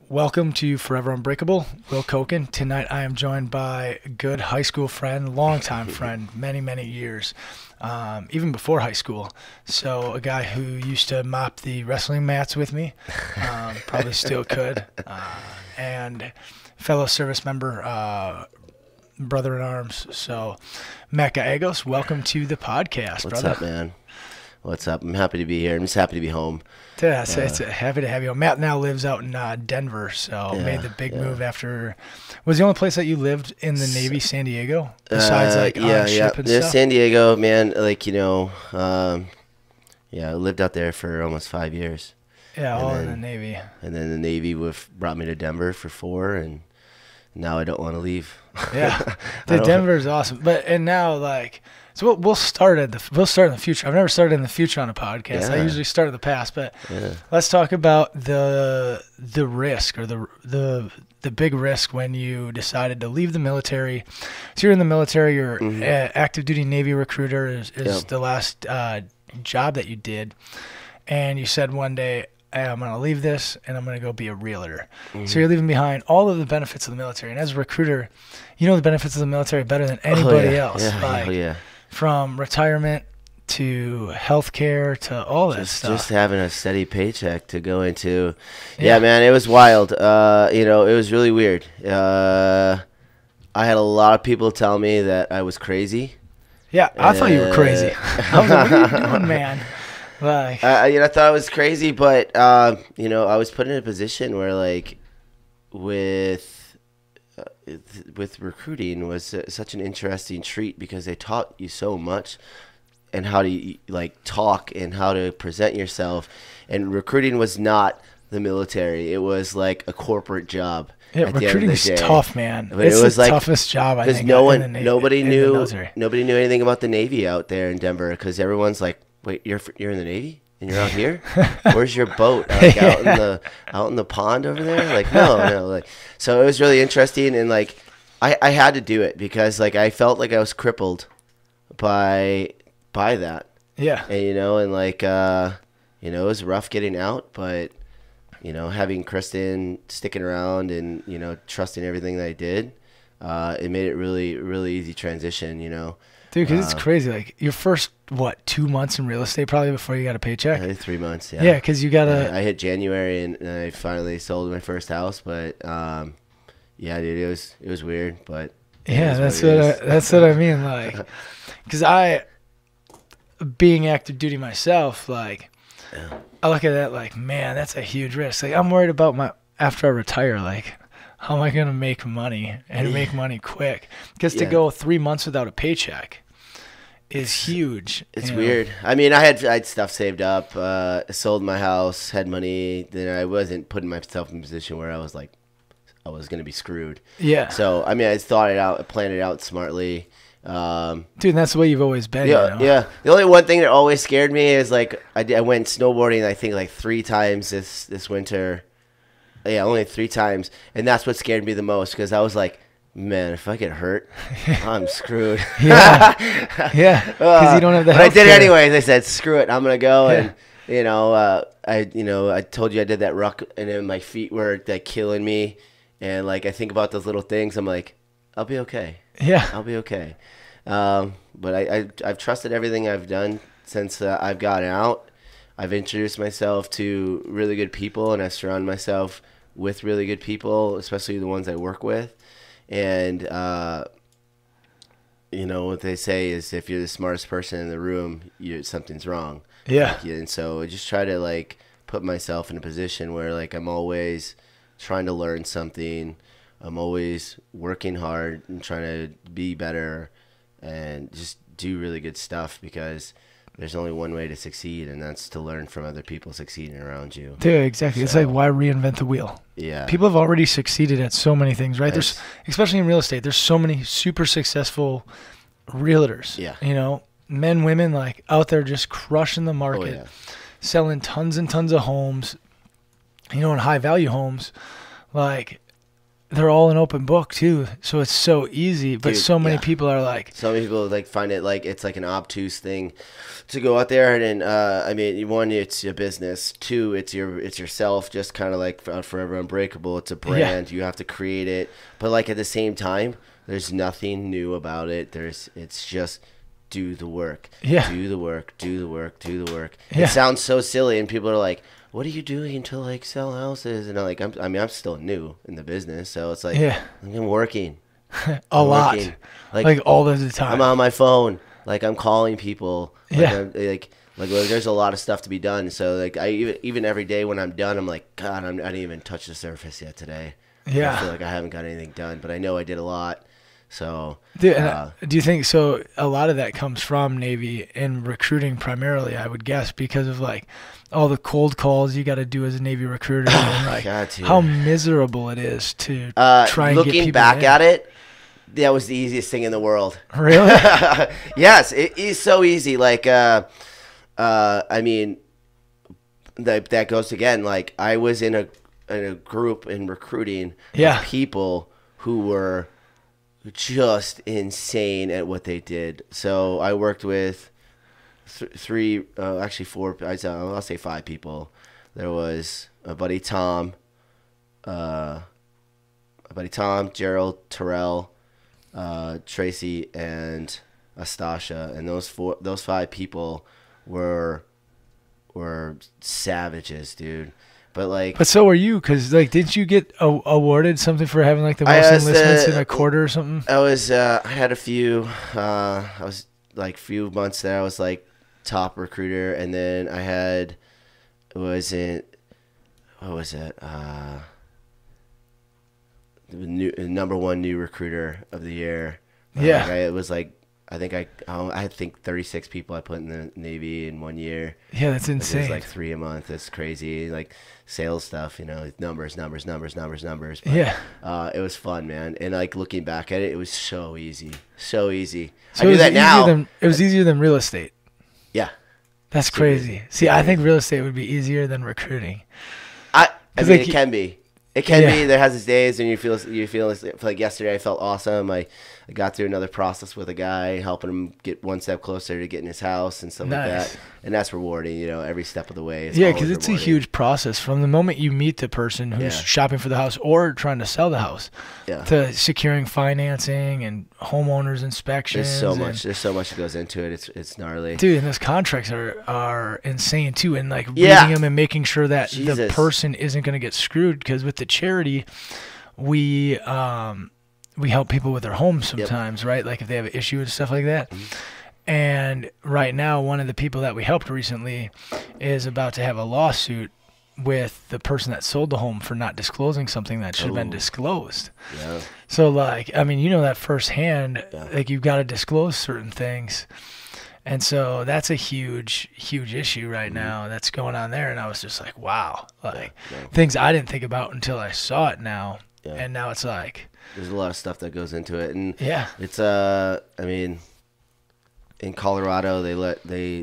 Welcome to Forever Unbreakable, Will Koken. Tonight I am joined by a good high school friend, longtime friend, many, many years, even before high school. So a guy who used to mop the wrestling mats with me, probably still could, and fellow service member, brother in arms. So Matt Gallegos, welcome to the podcast, What's brother. up, man? What's up? I'm happy to be here. I'm just happy to be home. Yeah, so it's happy to have you. Matt now lives out in Denver, so made the big move after. Was the only place that you lived in the Navy, San Diego, besides on ship and stuff? San Diego, man. I lived out there for almost 5 years. Yeah, all in the Navy. And then the Navy brought me to Denver for 4, and now I don't want to leave. Yeah, Denver is awesome, So we'll start in the future. I've never started in the future on a podcast. I usually start in the past, but let's talk about the risk or the big risk when you decided to leave the military. So you're in the military. You're active duty Navy recruiter is the last job that you did, and you said one day, hey, I'm going to leave this and I'm going to go be a realtor. So you're leaving behind all of the benefits of the military, and as a recruiter, you know the benefits of the military better than anybody else. From retirement to healthcare to all that stuff. Just having a steady paycheck to go into. Yeah, man, it was wild. It was really weird. I had a lot of people tell me that I was crazy. Yeah, I thought you were crazy. I was like, what are you doing, man? I thought I was crazy, but, I was put in a position where, with recruiting was such an interesting treat because they taught you so much and how to talk and how to present yourself. And recruiting was not the military. It was like a corporate job. Yeah, recruiting is tough, man. But it's the toughest job, I think. Nobody knew anything about the Navy out there in Denver because everyone's like, wait, you're in the Navy? And you're out here? Where's your boat? Out in the pond over there? No. So it was really interesting, and I had to do it because I felt like I was crippled by that. Yeah. And it was rough getting out, but having Kristen sticking around and trusting everything that I did, it made it really, really easy transition. Dude, because it's crazy. Your first, 2 months in real estate probably before you got a paycheck? 3 months, yeah. Yeah, because you got to... I hit January, and I finally sold my first house, but, dude, it was weird, but... Yeah, that's what I mean, because being active duty myself, I look at that man, that's a huge risk. I'm worried about after I retire, how am I going to make money and make money quick? Because to go 3 months without a paycheck is huge. It's weird. I mean, I had stuff saved up, sold my house, had money. Then I wasn't putting myself in a position where I was going to be screwed. Yeah. So, I mean, I thought it out, planned it out smartly. Dude, that's the way you've always been. Yeah. The only one thing that always scared me is I went snowboarding, I think 3 times this winter. Yeah, only 3 times. And that's what scared me the most because I was like, man, if I get hurt, I'm screwed. Yeah, because you don't have the health But I did it anyways. I said, screw it, I'm going to go. Yeah. And, I told you I did that ruck, and then my feet were killing me. And, I think about those little things. I'm like, I'll be okay. Yeah. I'll be okay. But I've trusted everything I've done since I've gotten out. I've introduced myself to really good people, and I surround myself with really good people, especially the ones I work with. And, what they say is if you're the smartest person in the room, something's wrong. Yeah. And so I just try to, put myself in a position where, I'm always trying to learn something. I'm always working hard and trying to be better and just do really good stuff because there's only one way to succeed, and that's to learn from other people succeeding around you. Dude, exactly. It's why reinvent the wheel? Yeah. People have already succeeded at so many things, right? There's, especially in real estate, there's so many super successful realtors. Yeah. Men, women, out there just crushing the market, selling tons and tons of homes, and high-value homes. they're all an open book too, so it's so easy. But so many people are like, so many people like find it like it's like an obtuse thing to go out there and I mean, one, it's your business. Two, it's yourself. Just kind of like Forever Unbreakable. It's a brand. You have to create it, but like at the same time, there's nothing new about it. It's just do the work. Yeah. Do the work. Do the work. Do the work. Yeah. It sounds so silly, and people are like, what are you doing to like sell houses? And I'm still new in the business, so it's like I'm working a lot, like all the time. I'm on my phone, like I'm calling people. Like, like there's a lot of stuff to be done. So like I even every day when I'm done, I'm like, God, I didn't even touch the surface yet today. Yeah, I feel like I haven't got anything done, but I know I did a lot. So, do you think so? A lot of that comes from Navy and recruiting primarily, I would guess, because of like all the cold calls you got to do as a Navy recruiter, and like how miserable it is to try and get people looking back at it. That was the easiest thing in the world. Really? Yes, it is so easy. Like, I mean, that goes again. Like, I was in a group in recruiting of people who were just insane at what they did. So I worked with actually four. I'll say five people. There was my buddy Tom, Gerald, Terrell, Tracy, and Astasha, and those five people were savages, dude. But so were you, because like, didn't you get awarded something for having like the most enlistments in a quarter or something? I had a few. I was like few months there. I was like top recruiter, and then I had number one new recruiter of the year. It was like I think 36 people I put in the Navy in 1 year. Yeah, that's insane. It was like 3 a month. It's crazy. Like sales stuff, numbers. But, it was fun, man. And like looking back at it, it was so easy. So easy. So I do that now. It was easier than real estate. Yeah. That's crazy. See, I think real estate would be easier than recruiting. I mean, it can be. It can be. There has its days, and you feel like yesterday I felt awesome. I got through another process with a guy, helping him get one step closer to getting his house and stuff like that. And that's rewarding, every step of the way. Because it's a huge process from the moment you meet the person who's shopping for the house or trying to sell the house to securing financing and homeowners inspections. There's so much that goes into it. It's gnarly, dude. And those contracts are insane too. And like reading them and making sure that the person isn't going to get screwed, because with the charity, we help people with their homes sometimes, right? Like if they have an issue and stuff like that. And right now, one of the people that we helped recently is about to have a lawsuit with the person that sold the home for not disclosing something that should have been disclosed. Yeah. So like, I mean, that firsthand, like you've got to disclose certain things. And so that's a huge, huge issue right now that's going on there. And I was just like, wow, like things I didn't think about until I saw it now. Yeah. And now it's like, there's a lot of stuff that goes into it. And it's, I mean, in Colorado,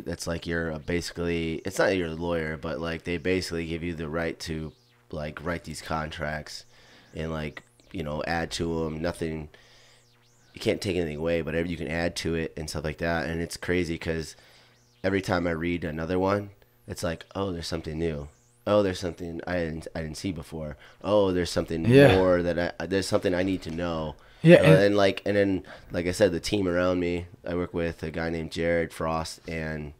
that's like basically, it's not you're a lawyer, but like they basically give you the right to like write these contracts and like, add to them. Nothing, you can't take anything away, but you can add to it and stuff like that. And it's crazy because every time I read another one, it's like, oh, there's something new. Oh, there's something I didn't see before. Oh, there's something more there's something I need to know. Yeah, and then like I said, the team around me, I work with a guy named Jared Frost and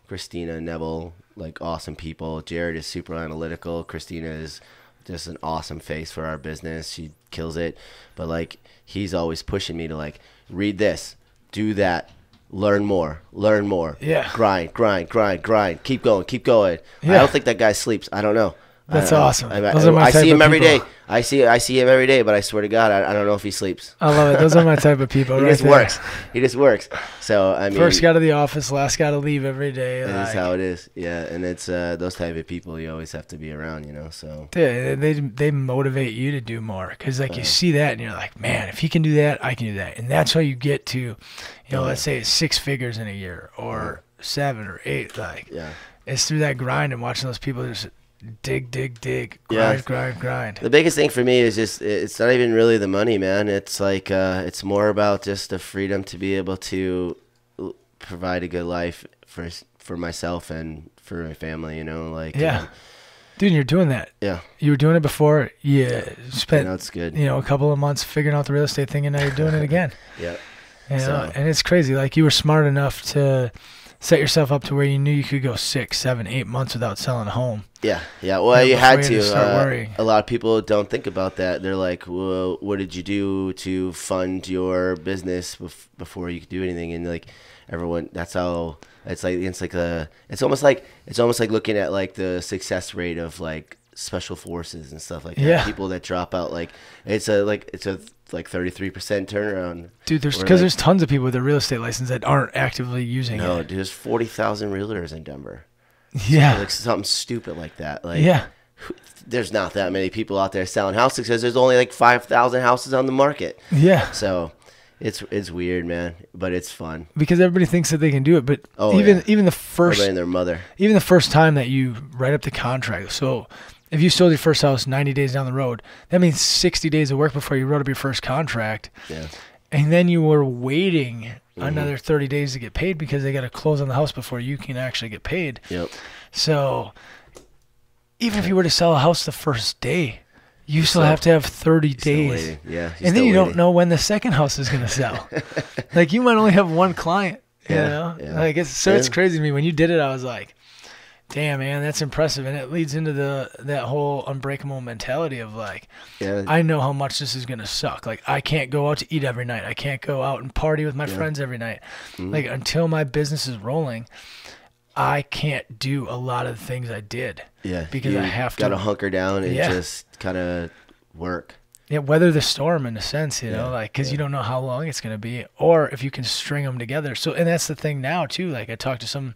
Christina Neville, like awesome people. Jared is super analytical. Christina is just an awesome face for our business. She kills it. But like he's always pushing me to like read this, do that, learn more. Yeah. Grind. Keep going. Yeah. I don't think that guy sleeps. I don't know. That's awesome. I see him every day. I see him every day, but I swear to God, I don't know if he sleeps. I love it. Those are my type of people. He just works. So I mean, first guy to the office, last guy to leave every day. That's how it is. Yeah, and it's those type of people you always have to be around. So yeah, they motivate you to do more because like you see that and you're like, man, if he can do that, I can do that, and that's how you get to, let's say 6 figures in a year or 7 or 8. Like, it's through that grind and watching those people just dig, grind. The biggest thing for me is just, it's not even really the money, man. It's like, it's more about just the freedom to be able to provide a good life for myself and for my family, you know, like, dude, you're doing that. Yeah. You were doing it before. You spent, it's good. A couple of months figuring out the real estate thing, and now you're doing it again. Yeah. And it's crazy. Like, you were smart enough to set yourself up to where you knew you could go 6, 7, 8 months without selling a home. Yeah. Well, you had to. Start worrying. A lot of people don't think about that. They're like, well, what did you do to fund your business before you could do anything? And like, everyone, that's how it's almost like looking at like the success rate of like special forces and stuff like that. Yeah. People that drop out, like it's a 33% turnaround. Dude, there's tons of people with a real estate license that aren't actively using it. No, dude, there's 40,000 realtors in Denver. Yeah. Like something stupid like that. Like, there's not that many people out there selling houses because there's only like 5,000 houses on the market. Yeah. So it's weird, man, but it's fun. Because everybody thinks that they can do it, but even the first, everybody and their mother. Even the first time that you write up the contract. So if you sold your first house 90 days down the road, that means 60 days of work before you wrote up your first contract. Yeah. And then you were waiting another 30 days to get paid because they got to close on the house before you can actually get paid. Yep. So even if you were to sell a house the first day, you still have to have 30 days. Yeah. And then you don't know when the second house is going to sell. Like, you might only have one client, you know? Yeah. Like, it's crazy to me. When you did it, I was like, damn, man, that's impressive. And it leads into that whole unbreakable mentality of like, I know how much this is going to suck. Like, I can't go out to eat every night. I can't go out and party with my friends every night. Like, until my business is rolling, I can't do a lot of the things I did. Yeah. Because I have to. Got to hunker down and just kind of work. Yeah, weather the storm in a sense, you know, like, because you don't know how long it's going to be, or if you can string them together. So, and that's the thing now too. Like, I talked to some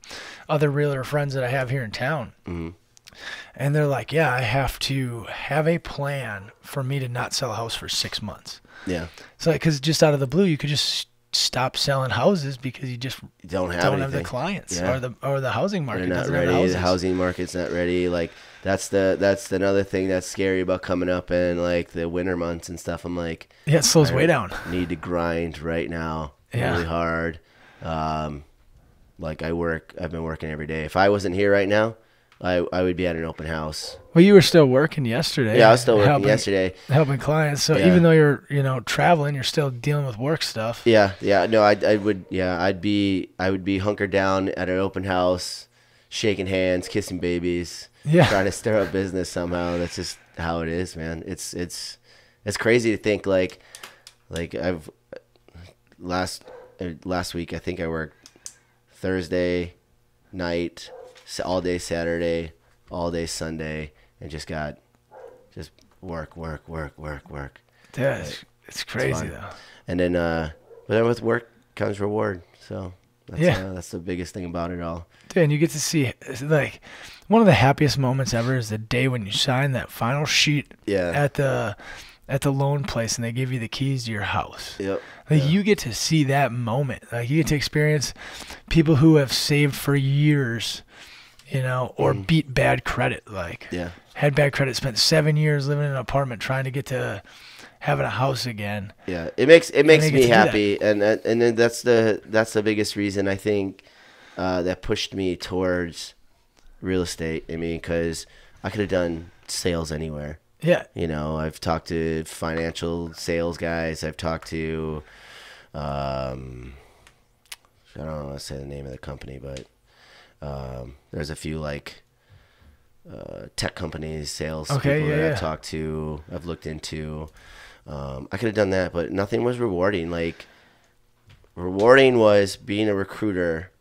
other realtor friends that I have here in town, and they're like, "Yeah, I have to have a plan for me to not sell a house for 6 months." Yeah. So, because just out of the blue, you could just stop selling houses because you just don't have the clients or the housing market. They're not ready. The housing market's not ready. Like, that's another thing that's scary about coming up in like the winter months and stuff. I'm like, it slows way down. Need to grind right now, really hard. Like, I've been working every day. If I wasn't here right now, I would be at an open house. Well, you were still working yesterday. Yeah, I was still working yesterday, helping clients. So even though you're traveling, you're still dealing with work stuff. Yeah. No, I'd be hunkered down at an open house, shaking hands, kissing babies, trying to stir up business somehow. That's just how it is, man. It's crazy to think like I've last week I think I worked Thursday night, all day Saturday, all day Sunday, and just work. Yeah, it's crazy though. And then, but then with work comes reward. So that's the biggest thing about it all. Dude, and you get to see, like, one of the happiest moments ever is the day when you sign that final sheet at the loan place and they give you the keys to your house. Yep. Like, you get to see that moment. Like, you get to experience people who have saved for years, or beat bad credit. Like, had bad credit, spent 7 years living in an apartment trying to get to having a house again. Yeah, it makes me happy, and then that's the biggest reason I think that pushed me towards real estate. I mean, because I could have done sales anywhere. Yeah. I've talked to financial sales guys. I've talked to, I don't want to say the name of the company, but there's a few like tech companies, sales people that I've talked to, I've looked into. I could have done that, but nothing was rewarding. Like, rewarding was being a recruiter,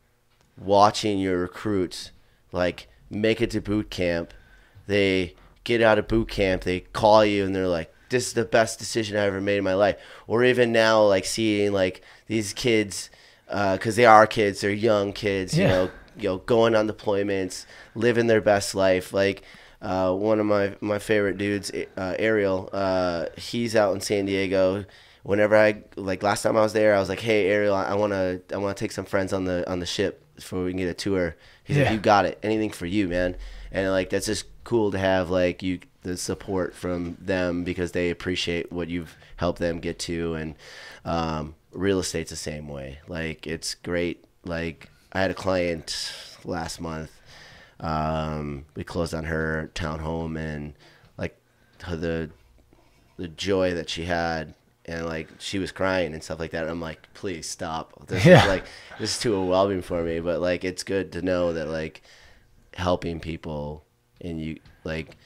watching your recruits like make it to boot camp. They get out of boot camp, they call you and they're like, this is the best decision I ever made in my life. Or even now, like, seeing like these kids, because they are kids, they're young kids, going on deployments, living their best life. Like, one of my favorite dudes, Ariel, he's out in San Diego. Whenever last time I was there, I was like, hey, Ariel, I wanna take some friends on the ship before we can get a tour. He's like, you got it, anything for you, man. And like, that's just cool to have like the support from them because they appreciate what you've helped them get to. And real estate's the same way. Like, it's great. Like, I had a client last month. We closed on her townhome, and like the joy that she had, and like she was crying and stuff like that. And I'm like, please stop. This is too overwhelming for me. But like, it's good to know that like helping people, and you like,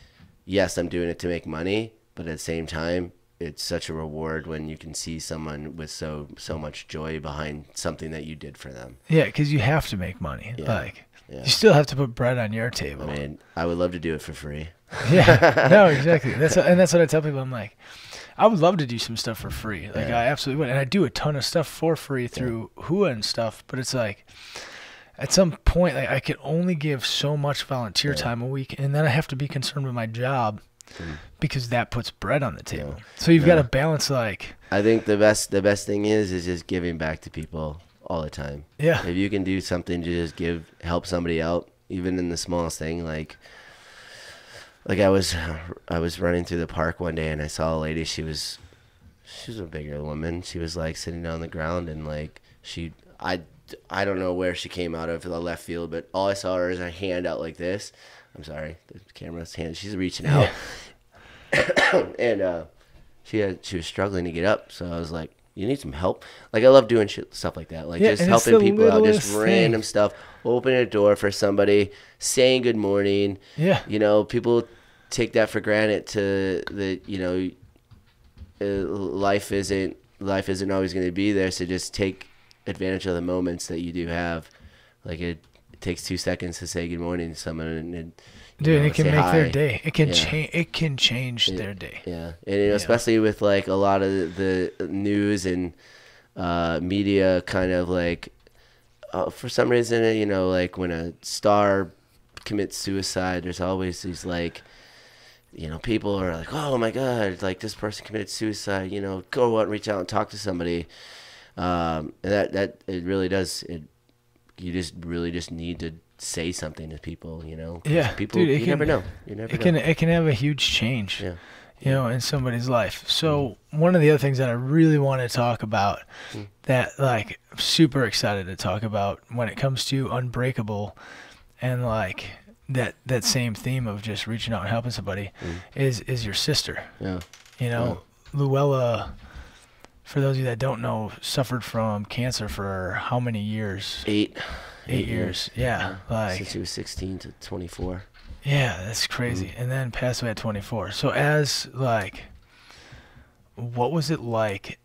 yes, I'm doing it to make money, but at the same time, it's such a reward when you can see someone with so much joy behind something that you did for them. Yeah, because you have to make money. Yeah. Like, you still have to put bread on your table. I mean, I would love to do it for free. Yeah, no, exactly. That's what I tell people. I'm like, I would love to do some stuff for free. Like, I absolutely would. And I do a ton of stuff for free through HUA and stuff. But it's like, at some point, like, I can only give so much volunteer time a week, and then I have to be concerned with my job because that puts bread on the table. So you've got to balance, like. I think the best thing is just giving back to people all the time. Yeah. If you can do something to just help somebody out, even in the smallest thing, like I was running through the park one day and I saw a lady. She was a bigger woman. She was like sitting down on the ground, and like I don't know where she came out of the left field, but all I saw her is her hand out like this. I'm sorry, the camera's hand. She's reaching out, and she was struggling to get up. So I was like, you need some help? Like, I love doing stuff like that. Like, just helping people out, just random stuff. Opening a door for somebody, saying good morning. Yeah. You know, people take that for granted life isn't always going to be there. So just take advantage of the moments that you do have. Like, it takes 2 seconds to say good morning to someone, and it can make their day. It can change. It can change their day. Yeah, and especially with like a lot of the news and media, kind of like for some reason, like when a star commits suicide, there's always these like, people are like, oh my God, like this person committed suicide. Go out and reach out and talk to somebody. And that it really does. You just really just need to say something to people, Yeah, people, dude, you never know. It can have a huge change, in somebody's life. So one of the other things that I really want to talk about, that like I'm super excited to talk about when it comes to Unbreakable, and like that same theme of just reaching out and helping somebody, is your sister. Yeah. Luella, for those of you that don't know, suffered from cancer for how many years? 8 years. Yeah. Like, since she was 16 to 24. Yeah, that's crazy. And then passed away at 24. So what was it like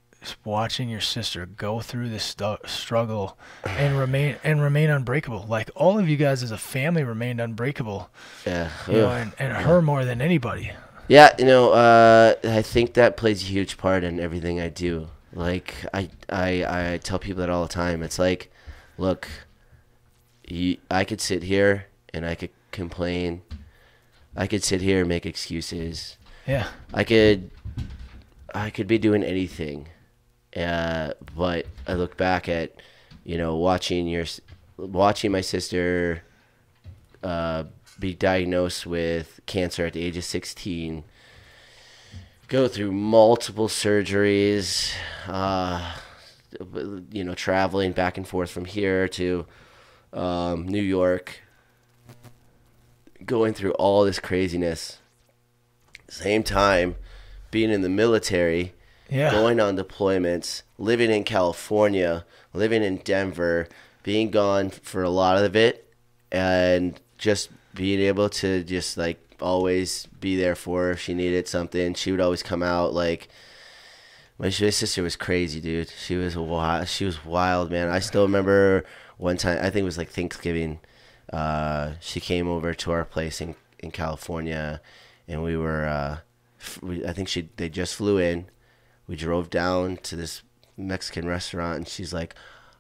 watching your sister go through this struggle and remain unbreakable? Like, all of you guys as a family remained unbreakable. Yeah. And her more than anybody. Yeah, I think that plays a huge part in everything I do. Like, I tell people that all the time. It's like, look, I could sit here and I could complain. I could sit here and make excuses. Yeah. I could be doing anything. But I look back at, watching my sister be diagnosed with cancer at the age of 16, go through multiple surgeries, traveling back and forth from here to New York, going through all this craziness. Same time, being in the military, going on deployments, living in California, living in Denver, being gone for a lot of it, and just being able to just like always be there for her if she needed something. She would always come out. Like, my sister was crazy, dude. She was wild, man. I still remember one time, I think it was like Thanksgiving, she came over to our place in California, and we were they just flew in. We drove down to this Mexican restaurant, and she's like,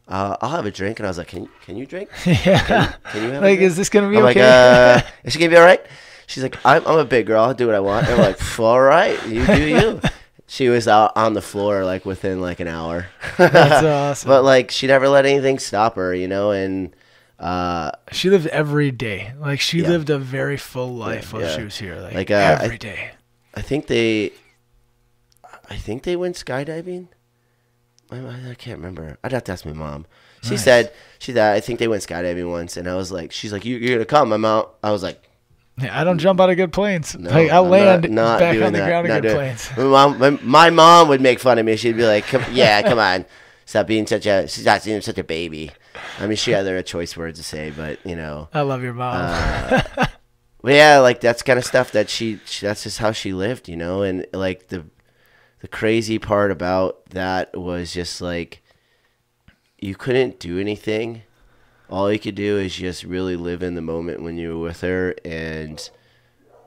I'll have a drink. And I was like, can you drink? Yeah. Can you have like, a drink? is this going to be okay? Like, is she going to be all right? She's like, I'm a big girl. I'll do what I want. And I'm like, all right, you do you. She was out on the floor, like, within, like, an hour. That's awesome. But, like, she never let anything stop her, and She lived every day. Like she lived a very full life while she was here. Like every day. I think they went skydiving. I can't remember. I'd have to ask my mom. She said I think they went skydiving once, and I was like, she's like, you're gonna come? I'm out. I was like, yeah, I don't jump out of good planes. No, like I land not back on the ground of good planes. My mom would make fun of me. She'd be like, come on, stop being such a baby. I mean, she had other choice words to say, but you know. I love your mom. But yeah, like that's kind of stuff that that's just how she lived, you know, and like the crazy part about that was just like you couldn't do anything. All you could do is just really live in the moment when you were with her. And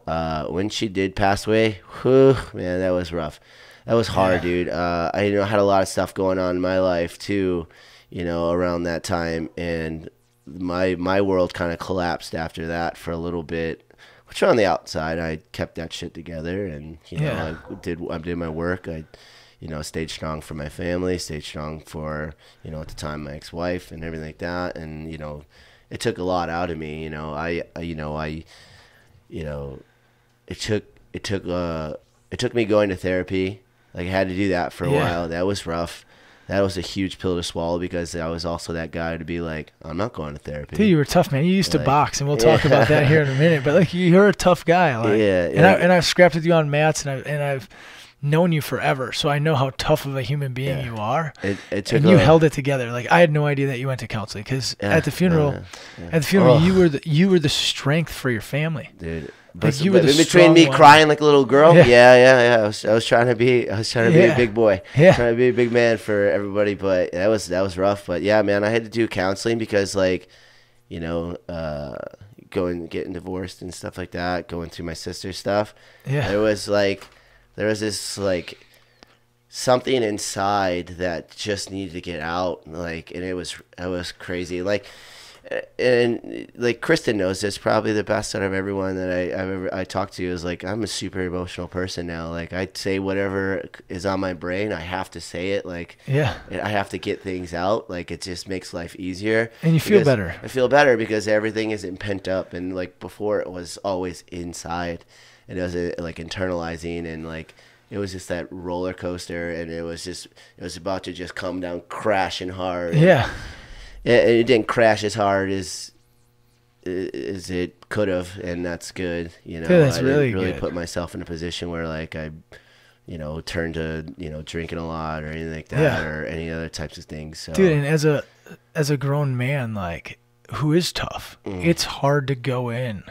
when she did pass away, whew, man, that was rough. That was hard, dude. I had a lot of stuff going on in my life too, you know, around that time, and my world kind of collapsed after that for a little bit. Which on the outside, I kept that shit together, and you know, I did my work. I, you know, stayed strong for my family, stayed strong for, you know, at the time my ex-wife and everything like that. And you know, it took a lot out of me. You know, it took me going to therapy. Like I had to do that for a while. That was rough. That was a huge pill to swallow because I was also that guy to be like, I'm not going to therapy. Dude, you were tough, man. You used to box, and we'll talk about that here in a minute. But like, you're a tough guy. Like, and I've scrapped with you on mats, and I've known you forever, so I know how tough of a human being you are. It took and you held it together. Like I had no idea that you went to counseling because at the funeral, you were the strength for your family, dude. But you were the between me one. crying like a little girl. I was trying to be a big boy. Trying to be a big man for everybody. But that was rough. But yeah, man, I had to do counseling because like, you know, getting divorced and stuff like that, going through my sister's stuff. Yeah. There was this like something inside that just needed to get out. Like, and it was crazy. Like, and like Kristen knows this, probably the best out of everyone that I talked to is like, I'm a super emotional person now. Like I say whatever is on my brain, I have to say it. Like, I have to get things out. Like it just makes life easier. And you feel better. I feel better because everything isn't pent up. And like before it was always inside, and it was like internalizing, and like, it was just that roller coaster, and it was about to just come down crashing hard. Yeah. It didn't crash as hard as it could have, and that's good. You know, that's I really didn't really good. put myself in a position where like I, you know, turned to, you know, drinking a lot or anything like that, or any other types of things. So. Dude, and as a grown man, like, who is tough, it's hard to go in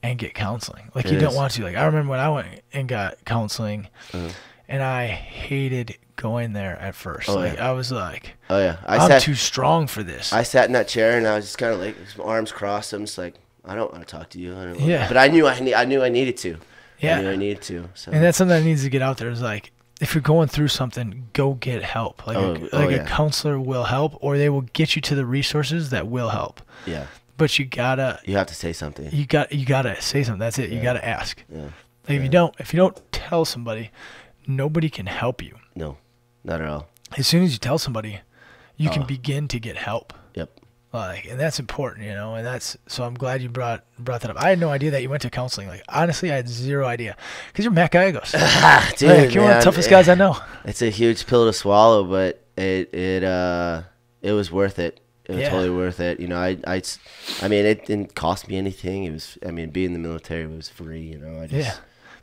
and get counseling. Like, you don't want to. Like, I remember when I went and got counseling, and I hated going there at first. I was like, I'm too strong for this. I sat in that chair and I was just kind of like, arms crossed. I'm just like, I don't want to talk to you. But I knew I needed to. Yeah. I knew I needed to. So. And that's something that needs to get out there is like, if you're going through something, go get help. Like, a counselor will help, or they will get you to the resources that will help. Yeah. But you have to say something. You gotta say something. That's it. You gotta ask. Yeah. Like if you don't tell somebody, nobody can help you. No, not at all. As soon as you tell somebody, you can begin to get help. Yep. Like, and that's important, you know. And so I'm glad you brought that up. I had no idea that you went to counseling. Like, honestly, I had zero idea because you're Matt Gallegos. Dude, like, you're one of the toughest guys I know. It's a huge pill to swallow, but it was worth it. It was totally worth it. You know, I mean, it didn't cost me anything. It was, I mean, being in the military was free. You know,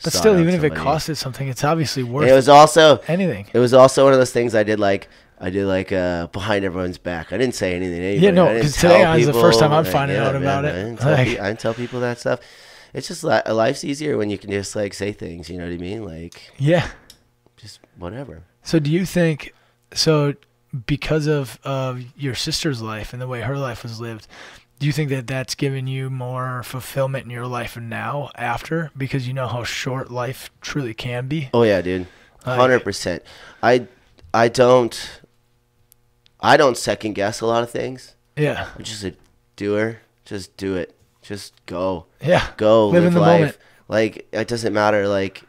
but still, even if it costed something, it's obviously worth. It was also anything. It was also one of those things I did like behind everyone's back. I didn't say anything to anybody. Yeah, no, because today is the first time I'm finding out about it. I didn't tell people that stuff. It's just life's easier when you can just like say things. You know what I mean? Like, just whatever. So do you think because of your sister's life and the way her life was lived, do you think that that's given you more fulfillment in your life now after, because you know how short life truly can be? Oh yeah, dude, 100%. I don't second guess a lot of things. Yeah, I'm just a doer. Just do it. Just go. Yeah, go live in the life. moment. Like, it doesn't matter. Like,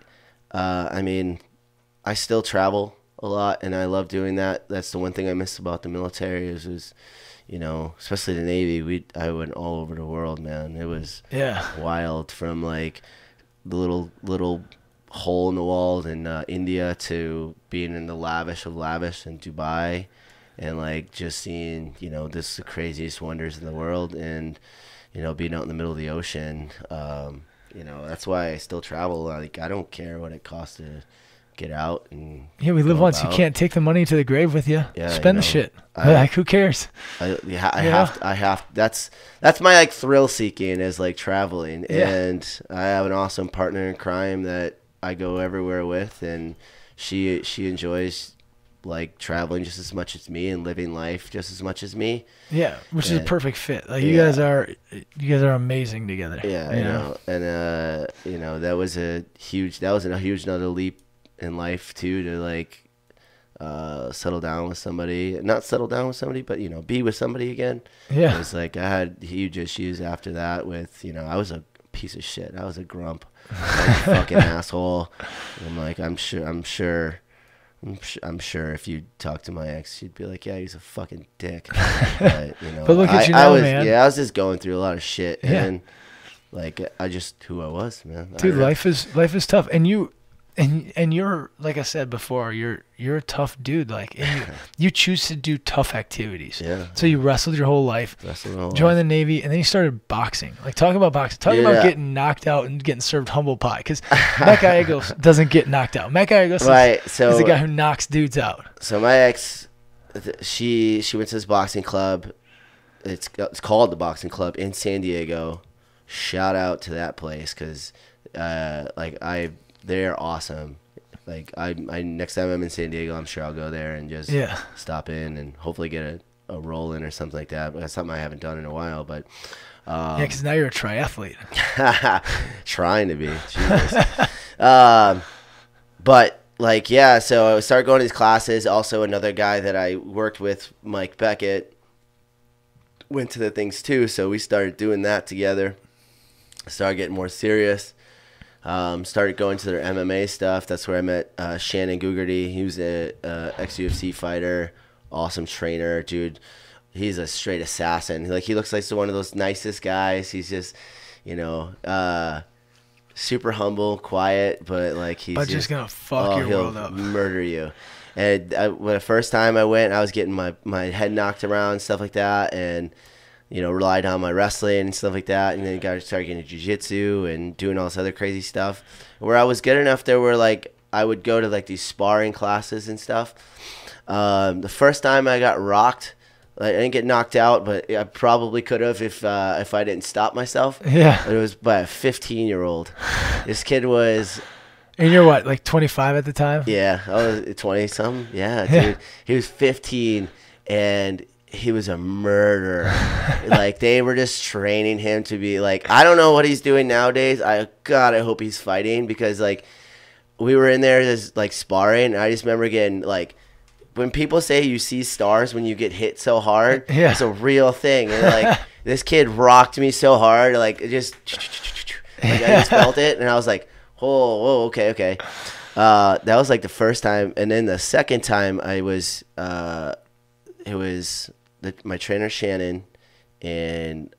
I mean, I still travel. a lot, and I love doing that. That's the one thing I miss about the military is you know, especially the Navy. I went all over the world, man. It was wild, from like the little hole in the wall in India to being in the lavish of lavish in Dubai, and like just seeing, you know, this the craziest wonders in the world, and you know, being out in the middle of the ocean. You know, that's why I still travel. Like, I don't care what it costs to get out and we live once. You can't take the money to the grave with you. Yeah, spend the shit. Like, who cares? I have. That's my like thrill seeking, is like traveling, and I have an awesome partner in crime that I go everywhere with, and she enjoys like traveling just as much as me and living life just as much as me. Yeah, which is a perfect fit. Like, you guys are amazing together. Yeah, you know, and you know, that was a huge another leap in life too, to like settle down with somebody, not settle down with somebody, but you know, be with somebody again. Yeah, it was like I had huge issues after that with, you know, I was a piece of shit. I was a grump, I was a fucking asshole. And I'm like, I'm sure if you talk to my ex, she'd be like, yeah, he's a fucking dick. But, you know, but look at you now, man. Yeah, I was just going through a lot of shit, and like I just who I was, man. Dude, life is tough, and you're, like I said before, you're a tough dude. Like, and you choose to do tough activities. Yeah. So you wrestled your whole life, joined the Navy, and then you started boxing. Like, talk about boxing. Talk about getting knocked out and getting served humble pie. Because Matt Gallegos doesn't get knocked out. Matt Gallegos is the guy who knocks dudes out. So my ex, she went to this boxing club. It's called the Boxing Club in San Diego. Shout out to that place, because they're awesome. Like, I next time I'm in San Diego, I'm sure I'll go there and just stop in and hopefully get a roll in or something like that. But that's something I haven't done in a while. But because now you're a triathlete. Trying to be. Jesus. But like, yeah. So I started going to these classes. Also, another guy that I worked with, Mike Beckett, went to the things too. So we started doing that together. Started getting more serious. Started going to their MMA stuff. That's where I met Shannon Gugarty. He was a ex-UFC fighter, awesome trainer, dude. He's a straight assassin. Like, he looks like one of those nicest guys. He's just, you know, super humble, quiet, but like he's just gonna fuck your world up, murder you. And when the first time I went, I was getting my head knocked around and stuff like that, and you know, relied on my wrestling and stuff like that, and then started getting jiu-jitsu and doing all this other crazy stuff. Where I was good enough there where, like, I would go to, like, these sparring classes and stuff. The first time I got rocked, I didn't get knocked out, but I probably could have if I didn't stop myself. Yeah. It was by a 15-year-old. This kid was... And you're what, like 25 at the time? Yeah, I was 20-something. Yeah, dude. He was 15, and... he was a murderer. Like, they were just training him to be like, I don't know what he's doing nowadays. I hope he's fighting, because like we were in there just like sparring. And I just remember getting like, when people say you see stars when you get hit so hard, it's a real thing. And like this kid rocked me so hard, like it just like, I just felt it, and I was like, whoa, okay. That was like the first time, and then the second time I was it was my trainer Shannon and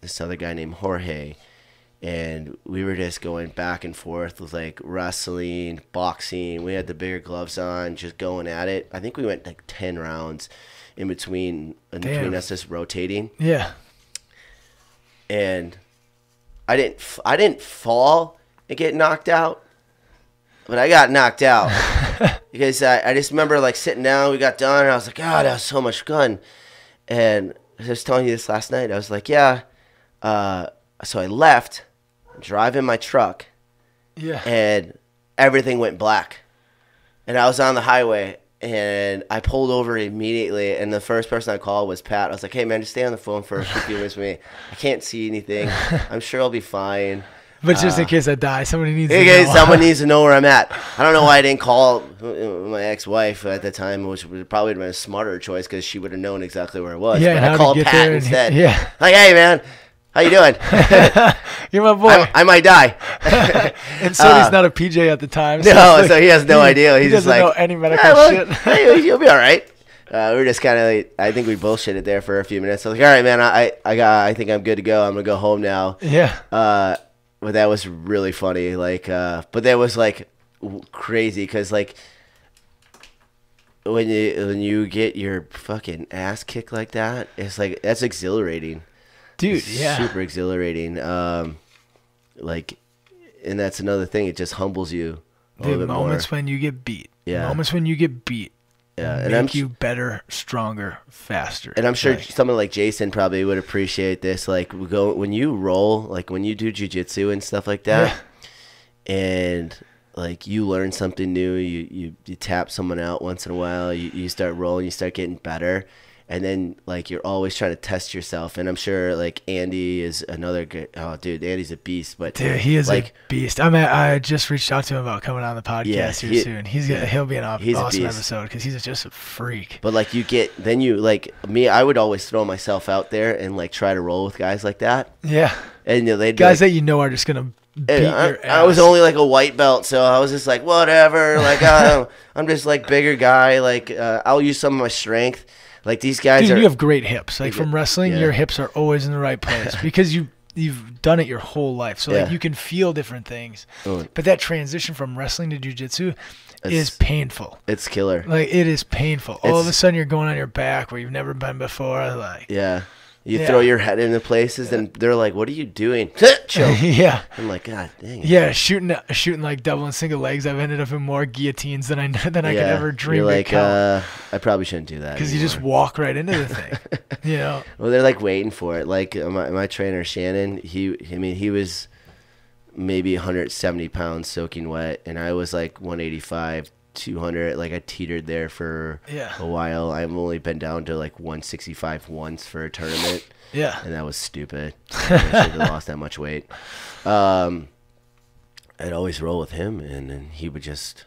this other guy named Jorge, and we were just going back and forth with like wrestling, boxing. We had the bigger gloves on, just going at it. I think we went like 10 rounds in between us, just rotating. Yeah. And I didn't fall and get knocked out, but I got knocked out. Because I just remember like sitting down, we got done, and I was like, God, that was so much fun. And I was telling you this last night. I was like, yeah. So I left, driving my truck, and everything went black. And I was on the highway, and I pulled over immediately, and the first person I called was Pat. I was like, hey, man, just stay on the phone for a few minutes with me. I can't see anything. I'm sure I'll be fine. But just in case I die, somebody needs to know. In case someone needs to know where I'm at. I don't know why I didn't call my ex-wife at the time, which would probably have been a smarter choice, because she would have known exactly where it was. Yeah, but I called Pat instead. Yeah. Like, hey, man, how you doing? You're my boy. I might die. And Sonny's not a PJ at the time. So no, so he has no idea. He's he doesn't just know like, any medical shit. Hey, you'll be all right. We were just kind of like, I think we bullshitted there for a few minutes. I was like, all right, man, I think I'm good to go. I'm going to go home now. Yeah. But that was really funny. Like, but that was like crazy because like when you get your fucking ass kicked like that, it's like, that's exhilarating. Dude, it's yeah. Super exhilarating. Like, and that's another thing. It just humbles you a little bit more. The moments when you get beat. Yeah. Moments when you get beat. Yeah, and make you better, stronger, faster. And I'm sure someone like Jason probably would appreciate this. Like when you roll, like when you do jiu-jitsu and stuff like that, and like you learn something new, you tap someone out once in a while, you start rolling, you start getting better, and then like you're always trying to test yourself. And I'm sure like Andy is another good. Oh, dude, Andy's a beast. But dude, he is like a beast. I just reached out to him about coming on the podcast here soon. He'll be an awesome episode because he's just a freak. But like you like me, I would always throw myself out there and like try to roll with guys like that. Yeah, and they'd guys that are just gonna beat your ass. I was only like a white belt, so I was just like whatever. Like I'm just like bigger guy. Like I'll use some of my strength. Like these guys you have great hips. Like from wrestling, your hips are always in the right place because you've done it your whole life. So like you can feel different things. But that transition from wrestling to jiu-jitsu is painful. It's killer. Like it is painful. All of a sudden you're going on your back where you've never been before. Like you throw your head into places and they're like, "What are you doing?" Choke. Yeah. I'm like, God dang it. Yeah, shooting like double and single legs. I've ended up in more guillotines than I could ever dream. You're like, I probably shouldn't do that because you just walk right into the thing. You know. Well, they're like waiting for it. Like my trainer Shannon, he was maybe 170 pounds soaking wet, and I was like 185. 200, like I teetered there for a while. I've only been down to like 165 once for a tournament. Yeah. And that was stupid. I should have lost that much weight. I'd always roll with him, and then he would just,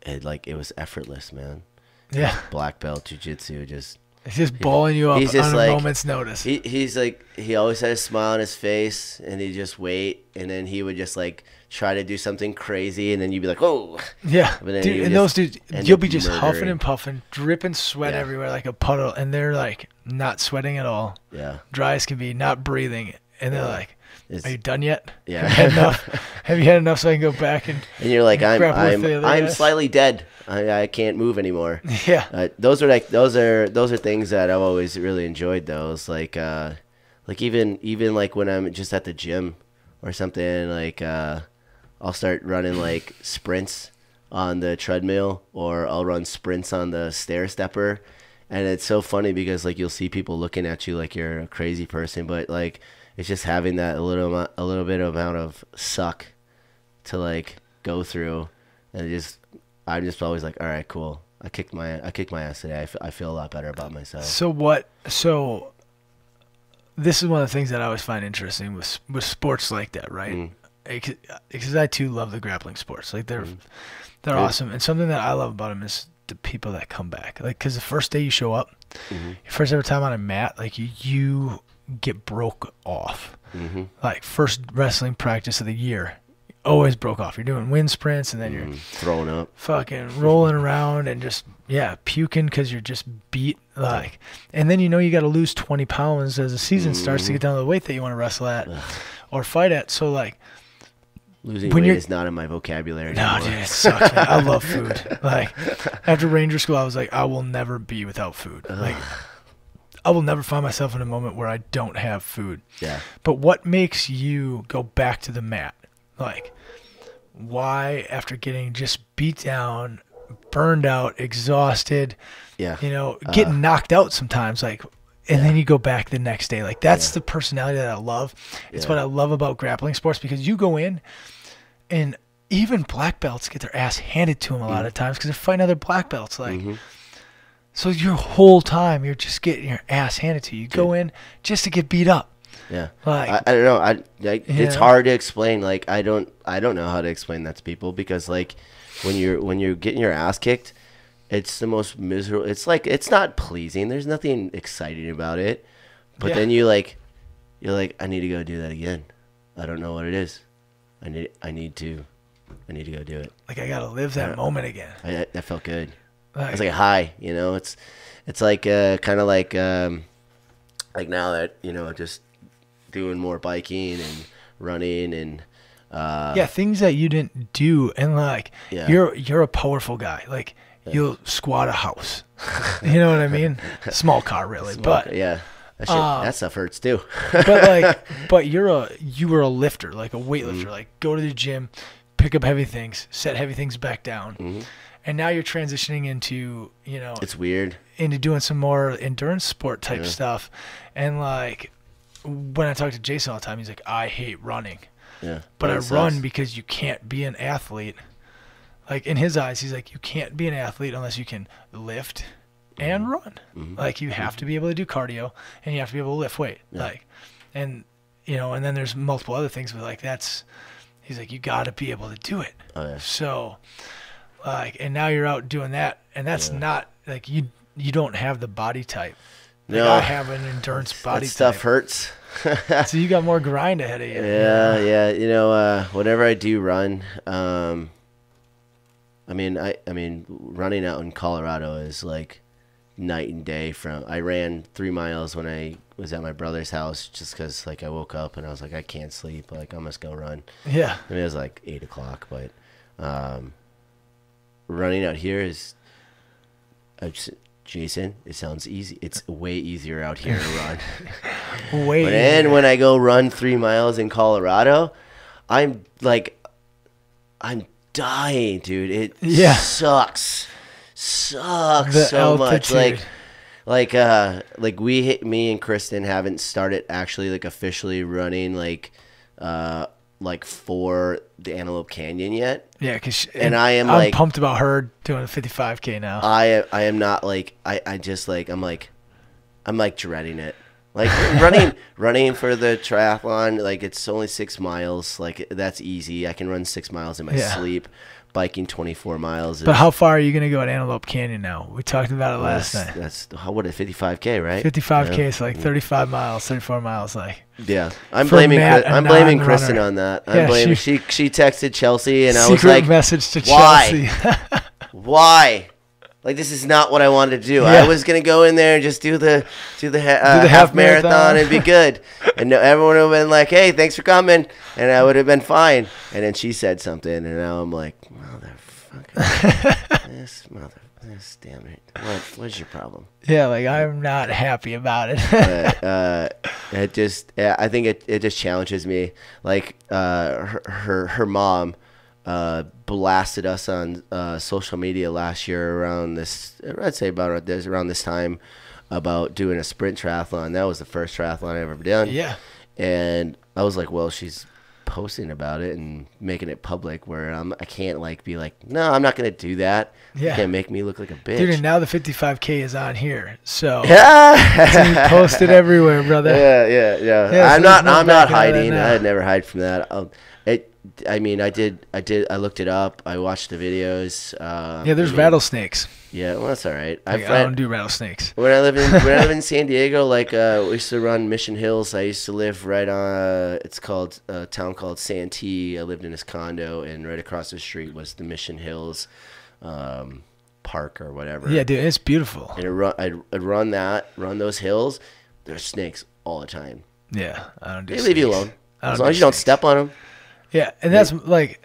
it was effortless, man. Yeah. Black belt, jiu-jitsu, He's just balling you up on a moment's notice. He's like, he always had a smile on his face, and he'd just wait, and then he would just like try to do something crazy, and then you'd be like, "Oh, yeah." Dude, and those dudes, you'll be just huffing and puffing, dripping sweat everywhere like a puddle, and they're like not sweating at all. Yeah, dry as can be, not breathing, and they're like, "Are you done yet? Yeah, have you had enough so I can go back and?" And you're like, "I'm slightly dead. I can't move anymore." Yeah, those are things that I've always really enjoyed. Those like even like when I'm just at the gym or something, like I'll start running like sprints on the treadmill, or I'll run sprints on the stair stepper, and it's so funny because like you'll see people looking at you like you're a crazy person, but like it's just having that a little bit amount of suck to like go through, and I'm just always like, all right, cool. I kicked my ass today. I feel a lot better about myself. So this is one of the things that I always find interesting with sports like that, right? Because I too love the grappling sports. Like they're awesome, and something that I love about them is the people that come back. Like, because the first day you show up, your first ever time on a mat, like you get broke off. Like first wrestling practice of the year, always broke off. You're doing wind sprints, and then you're throwing up, fucking rolling around, and just puking because you're just beat. Like, and then you got to lose 20 pounds as the season starts to get down to the weight that you want to wrestle at or fight at. So like, losing weight is not in my vocabulary anymore. No, dude, it sucks, man. I love food. Like, after Ranger School, I was like, I will never be without food. Like, I will never find myself in a moment where I don't have food. Yeah. But what makes you go back to the mat? Like, why, after getting just beat down, burned out, exhausted, getting knocked out sometimes, like, and then you go back the next day. Like, that's the personality that I love. It's what I love about grappling sports, because you go in, and even black belts get their ass handed to them a lot of times because they're fighting other black belts. Like, so your whole time you're just getting your ass handed to you. You go in just to get beat up. Yeah, like, I don't know. It's hard to explain. Like, I don't know how to explain that to people, because like when you're getting your ass kicked, it's the most miserable. It's like, it's not pleasing. There's nothing exciting about it. But then you're like, I need to go do that again. I don't know what it is. I need to go do it. Like, I gotta live that moment again. That felt good. It's like a high, you know. It's like kind of like now that, you know, just doing more biking and running and things that you didn't do, and like you're a powerful guy. Like you'll squat a house. You know what I mean? Small car, really, but yeah. That stuff hurts too. but you were a lifter, like a weightlifter. Mm-hmm. Like, go to the gym, pick up heavy things, set heavy things back down. Mm-hmm. And now you're transitioning into, you know, it's weird, into doing some more endurance sport type stuff. And like, when I talk to Jason all the time, he's like, I hate running. Yeah. But I run because you can't be an athlete. Like, in his eyes, he's like, you can't be an athlete unless you can lift and run. Mm-hmm. Like, you have to be able to do cardio and you have to be able to lift weight. Yeah. Like, and, you know, and then there's multiple other things, but like, he's like, you got to be able to do it. Oh, yeah. So, like, and now you're out doing that, and that's not, like, you don't have the body type. Like, no. I have an endurance body type. Stuff hurts. So you got more grind ahead of you. Yeah. You know, whenever I do run, I mean, running out in Colorado is like night and day from. I ran 3 miles when I was at my brother's house just because, like, I woke up and I was like, I can't sleep. Like, I must go run. Yeah. I mean, it was like 8 o'clock, but running out here is. Jason, it sounds easy. It's way easier out here to run. And when I go run 3 miles in Colorado, I'm dying, dude. It sucks so much. Like me and Kristen haven't started actually like officially running like for the Antelope Canyon yet. Yeah, and I'm like pumped about her doing a 55K now. I am not like I'm like dreading it. Like running for the triathlon, like it's only 6 miles. Like that's easy. I can run 6 miles in my sleep. Biking 24 miles. But how far are you gonna go at Antelope Canyon now? We talked about it last night. That's what a 55K, right? 55K is like 35 miles, 34 miles, like. Yeah, I'm blaming Kristen on that. She texted Chelsea and I was like, secret message to Chelsea. Why? Like, this is not what I wanted to do. I was gonna go in there and just do the half marathon and be good, and everyone would have been like, "Hey, thanks for coming," and I would have been fine. And then she said something, and now I'm like, "Motherfucker, this damn it! What's your problem?" Yeah, like I'm not happy about it. It just, I think it just challenges me. Like, her mom. Blasted us on social media last year around this, I'd say around this time, about doing a sprint triathlon. That was the first triathlon I've ever done. Yeah. And I was like, well, she's posting about it and making it public where I can't like be like, no, I'm not going to do that. Yeah. You can't make me look like a bitch. Dude, and now the 55K is on here. So it's posted everywhere, brother. Yeah. I'm not hiding. I'd never hide from that. I looked it up. I watched the videos. There's rattlesnakes. Yeah, well, that's all right. I don't do rattlesnakes. When I lived in San Diego, like we used to run Mission Hills. I used to live right on. It's called a town called Santee. I lived in this condo, and right across the street was the Mission Hills park or whatever. Yeah, dude, it's beautiful. And I'd run those hills. There's snakes all the time. Yeah, I don't do. They leave you alone as long as you don't step on them. Yeah, and that's like,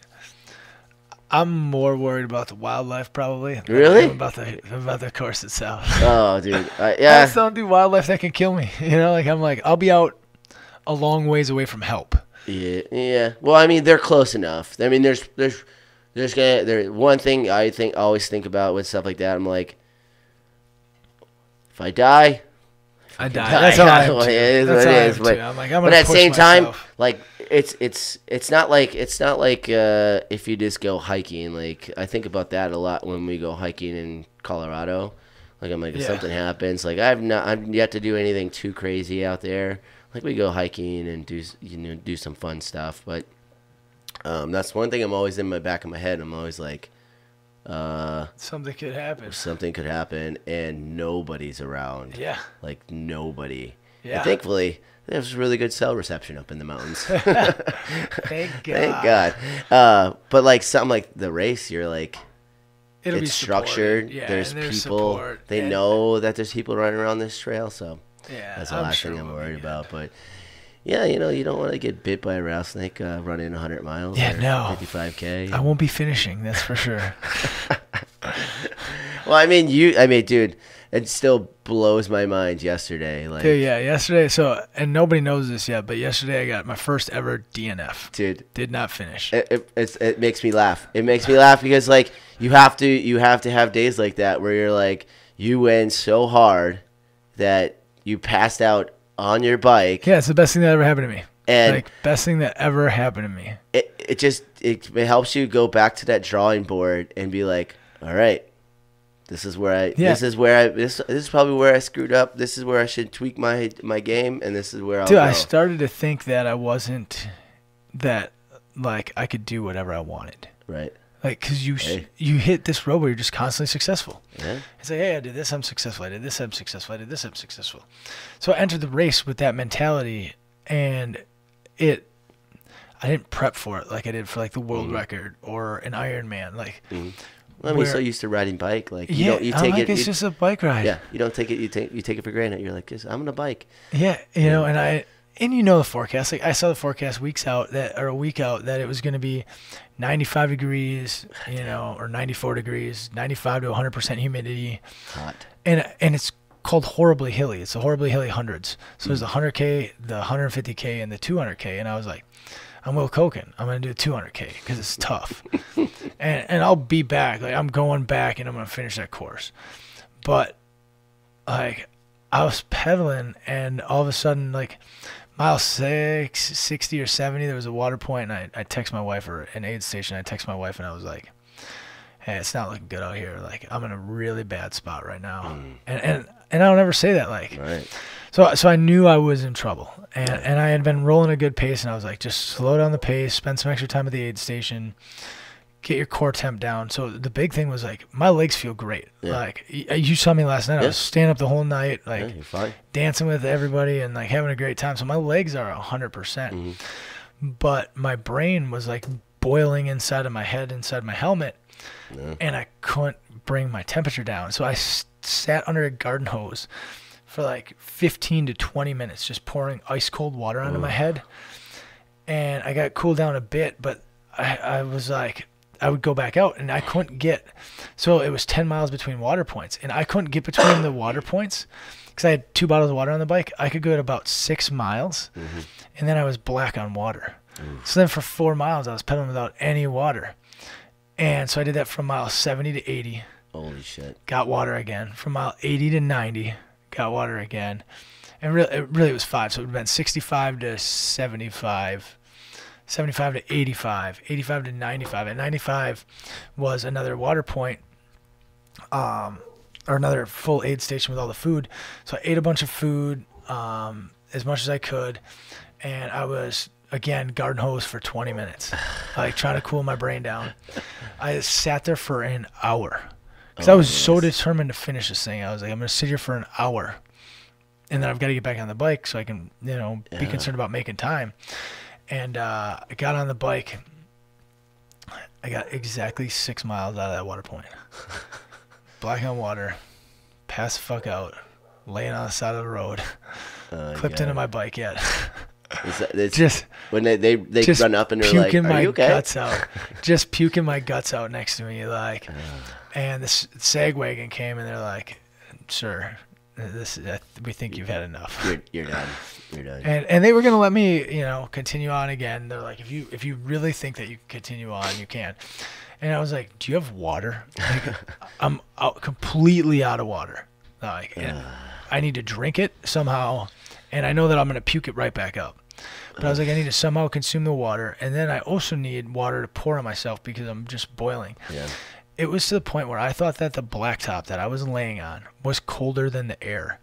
I'm more worried about the wildlife probably. Really? About the course itself. Oh, dude. I just don't do wildlife that can kill me. You know, like I'll be out a long ways away from help. Yeah. Well, I mean, they're close enough. I mean, there's one thing I always think about with stuff like that. I'm like, if I die. I die. That's how I am too. It is what it is. But I'm like, I'm at the same myself. time, like it's not like if you just go hiking. Like I think about that a lot when we go hiking in Colorado. Like I'm like, if something happens, like I'm yet to do anything too crazy out there. Like we go hiking and do some fun stuff. But that's one thing I'm always in my back of my head. I'm always like, something could happen. Something could happen, and nobody's around. Yeah, like nobody. Yeah. And thankfully, there's really good cell reception up in the mountains. Thank God. Thank God. But like something like the race, you're like, it's structured. Yeah, there's people. They know that there's people running around this trail, so that's the last thing I'm worried about. But yeah, you know, you don't want to get bit by a rattlesnake running 100 miles. Yeah, no. 55K. I won't be finishing. That's for sure. Well, I mean, dude, it still blows my mind yesterday. Like, dude, yeah, yesterday. So, and nobody knows this yet, but yesterday I got my first ever DNF. Dude, did not finish. It makes me laugh. It makes me laugh because like you have to have days like that where you're like you went so hard that you passed out on your bike. Yeah, it's the best thing that ever happened to me. And like best thing that ever happened to me. It helps you go back to that drawing board and be like, all right. This is probably where I screwed up. This is where I should tweak my game, and this is where I'll go. I started to think that I wasn't that like I could do whatever I wanted. Right. Like, cause you hit this road where you're just constantly successfly. Yeah. It's like, hey, I did this, I'm successful. I did this, I'm successful. I did this, I'm successful. So I entered the race with that mentality, and I didn't prep for it like I did for like the world record or an Ironman. Like. Well, I mean, so used to riding bike, like it's just a bike ride. Yeah, you don't take it. You take it for granted. You're like, I'm on a bike. Yeah, you know, and you know the forecast. Like I saw the forecast a week out that it was going to be 95 degrees, you know, or 94 degrees, 95 to 100% humidity. Hot. And it's called horribly hilly. It's the horribly hilly hundreds. So there's the 100K, the 150K, and the 200K. And I was like, I'm Will Koken. I'm going to do the 200K because it's tough. and I'll be back. Like, I'm going back, and I'm going to finish that course. But, like, I was pedaling, and all of a sudden, like, mile 60 or 70, there was a water point, and I text my wife, or an aid station. I text my wife, and I was like, hey, it's not looking good out here. Like, I'm in a really bad spot right now. And I don't ever say that, like. Right. So I knew I was in trouble, and I had been rolling a good pace, and I was like, just slow down the pace, spend some extra time at the aid station, get your core temp down. So the big thing was like, my legs feel great. Yeah. Like you saw me last night, I was standing up the whole night, like you're fine. Dancing with everybody and like having a great time. So my legs are 100%, but my brain was like boiling inside of my head, inside my helmet, and I couldn't bring my temperature down. So I sat under a garden hose for like 15 to 20 minutes, just pouring ice cold water onto my head. And I got cooled down a bit, but I was like, I would go back out and I couldn't get, so it was 10 miles between water points, and I couldn't get between the water points because I had 2 bottles of water on the bike. I could go at about 6 miles, and then I was black on water. So then for 4 miles, I was pedaling without any water. And so I did that from mile 70 to 80. Holy shit. Got water again. From mile 80 to 90. Got water again, and really it was 5, so it would have been 65 to 75, 75 to 85, 85 to 95. At 95 was another water point, or another full aid station with all the food. So I ate a bunch of food, as much as I could, and I was again garden hose for 20 minutes, like trying to cool my brain down. I sat there for an hour. Because I was so determined to finish this thing. I was like, I'm going to sit here for an hour, and then I've got to get back on the bike so I can, you know, be concerned about making time. And I got on the bike. I got exactly 6 miles out of that water point. Black on water, passed the fuck out, laying on the side of the road, clipped into my bike yet. It's just when they run up and they're like, "Are you okay?" Guts out, just puking my guts out next to me, like. And this sag wagon came, and they're like, "Sir, we think you've had enough. You're done. You're done." And they were gonna let me, you know, continue on again. They're like, if you really think that you can continue on, you can. And I was like, "Do you have water?" Like, I'm completely out of water. Like, I need to drink it somehow, and I know that I'm gonna puke it right back up. But I was like, I need to somehow consume the water, and then I also need water to pour on myself because I'm just boiling. Yeah. It was to the point where I thought that the blacktop that I was laying on was colder than the air.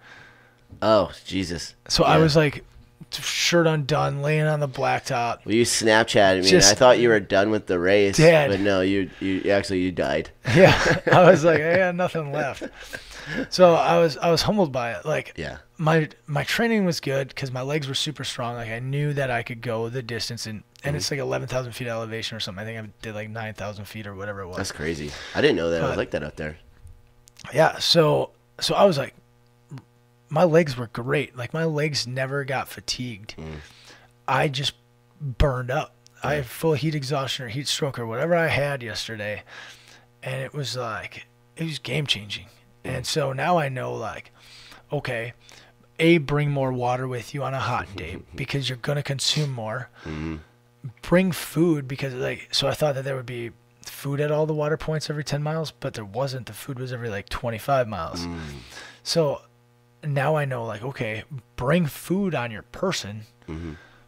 Oh, Jesus. So I was like, shirt undone, laying on the blacktop. Well, you Snapchatted me. I thought you were done with the race. Dead. But no, you died. Yeah. I was like, I had nothing left. So I was humbled by it. Like, my training was good because my legs were super strong. Like I knew that I could go the distance, and it's like 11,000 feet elevation or something. I think I did like 9,000 feet or whatever it was. That's crazy. I didn't know that. I was like that up there. Yeah. So I was like, my legs were great. Like my legs never got fatigued. I just burned up. I had full heat exhaustion or heat stroke or whatever I had yesterday, and it was game changing. And so now I know, like, okay, bring more water with you on a hot day because you're going to consume more. Bring food because, so I thought that there would be food at all the water points every 10 miles, but there wasn't. The food was every, 25 miles. So now I know, like, okay, bring food on your person,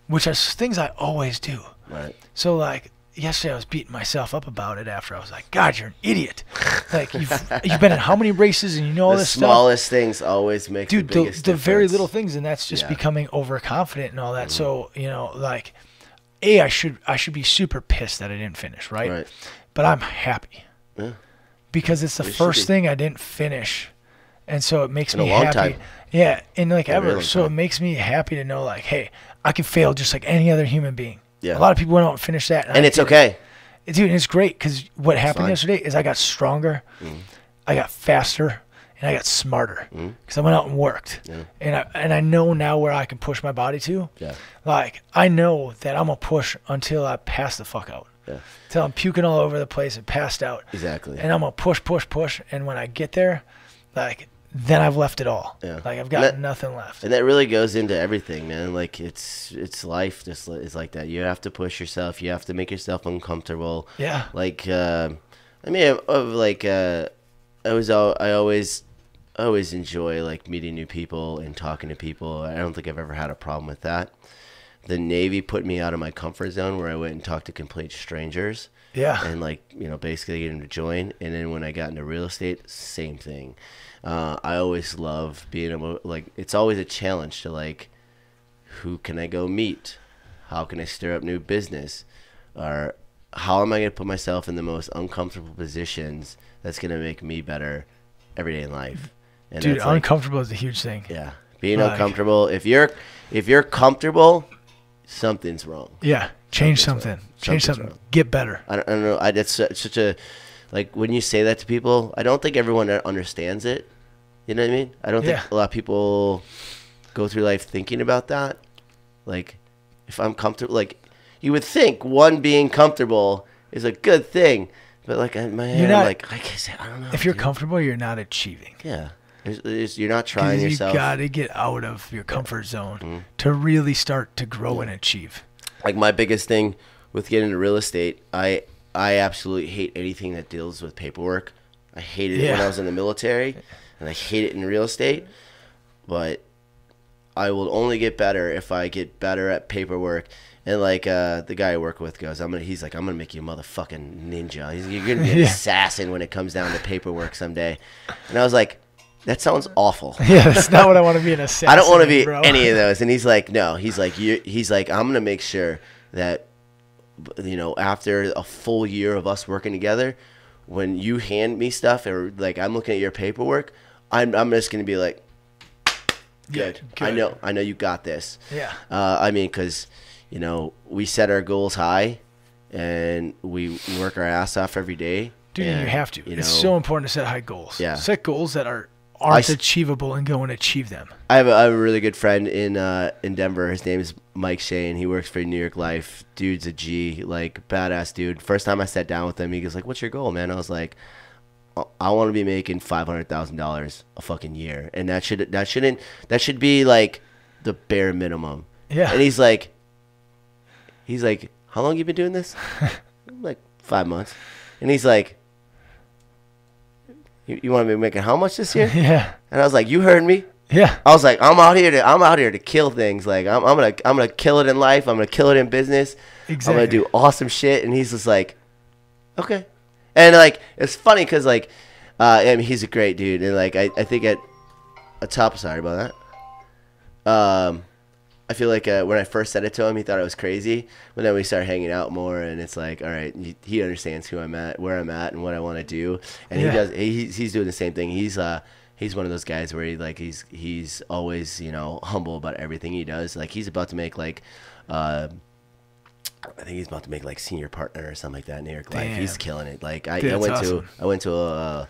which are things I always do. Right. So, like, yesterday I was beating myself up about it after. I was like, God, you're an idiot. Like, you've been in how many races and you know all this stuff? The smallest things always make the biggest difference. The very little things, and that's just becoming overconfident and all that. So, like, I should be super pissed that I didn't finish, right? But I'm happy. Yeah. Because it's the first thing I didn't finish. And so it makes me happy. Time. Yeah, and like ever. So it makes me happy to know, like, hey, I can fail just like any other human being. Yeah. A lot of people went out and finished that. And it's okay. Dude, it's great because what happened yesterday is I got stronger, I got faster, and I got smarter because I went out and worked. Yeah. And I know now where I can push my body to. Yeah. Like, I know that I'm going to push until I pass the fuck out. Yeah. Until I'm puking all over the place and passed out. Exactly. And I'm going to push. And when I get there, like, then I've left it all. Yeah. Like, I've got nothing left. And that really goes into everything, man. Like, it's life just is like that. You have to push yourself. You have to make yourself uncomfortable. Yeah. Like, I always enjoy, like, meeting new people and talking to people. I don't think I've ever had a problem with that. The Navy put me out of my comfort zone where I went and talked to complete strangers. Yeah. And, like, basically get them to join. And then when I got into real estate, same thing. I always love being able, like, it's always a challenge to, like, who can I go meet? How can I stir up new business? Or how am I going to put myself in the most uncomfortable positions that's going to make me better every day in life? And dude, uncomfortable is a huge thing. Yeah. Being uncomfortable. If you're comfortable, something's wrong. Yeah. Change something. Change something. Wrong. Get better. I don't know. It's such a, like, when you say that to people, I don't think everyone understands it. You know what I mean? I don't think a lot of people go through life thinking about that. Like, if I'm comfortable, like, you would think being comfortable is a good thing. But, like, in my head, I'm like I said, I don't know. If you're comfortable, you're not achieving. Yeah. You're not trying yourself. You got to get out of your comfort zone to really start to grow and achieve. Like, my biggest thing with getting into real estate, I absolutely hate anything that deals with paperwork. I hated it when I was in the military, and I hate it in real estate. But I will only get better if I get better at paperwork. And, like, the guy I work with goes, he's like, I'm gonna make you a motherfucking ninja. You're gonna be an assassin when it comes down to paperwork someday. And I was like, that sounds awful. Yeah, that's not what I want to be, an assassin. I don't want to be any of those. And he's like, no. He's like, I'm gonna make sure that, after a full year of us working together, when you hand me stuff or, like, I'm looking at your paperwork, I'm just gonna be like, good. I know you got this. Yeah. Because we set our goals high, and we work our ass off every day. Dude, and you have to. It's so important to set high goals. Yeah. Set goals that aren't achievable and go and achieve them. I have a really good friend in Denver. His name is Mike Shane. He works for New York Life. Dude's a G, like, badass dude. First time I sat down with him, he goes like, "What's your goal, man?" I was like, "I want to be making $500,000 a fucking year, and that should be like the bare minimum." Yeah. And he's like, "How long you been doing this?" I'm like, 5 months. And he's like, You want to be making how much this year? Yeah. And I was like, you heard me. Yeah. I was like, I'm out here to kill things. Like, I'm gonna kill it in life. I'm gonna kill it in business. Exactly. I'm gonna do awesome shit. And he's just like, okay. And, like, it's funny because, like, he's a great dude. And, like, I think sorry about that. I feel like when I first said it to him, he thought I was crazy. But then we started hanging out more, and it's like, all right, he understands who I'm at, where I'm at, and what I want to do. And he's doing the same thing. He's he's one of those guys where he's always, you know, humble about everything he does. Like he's about to make like, I think he's about to make like senior partner or something like that in New York Life. He's killing it. Like I went to a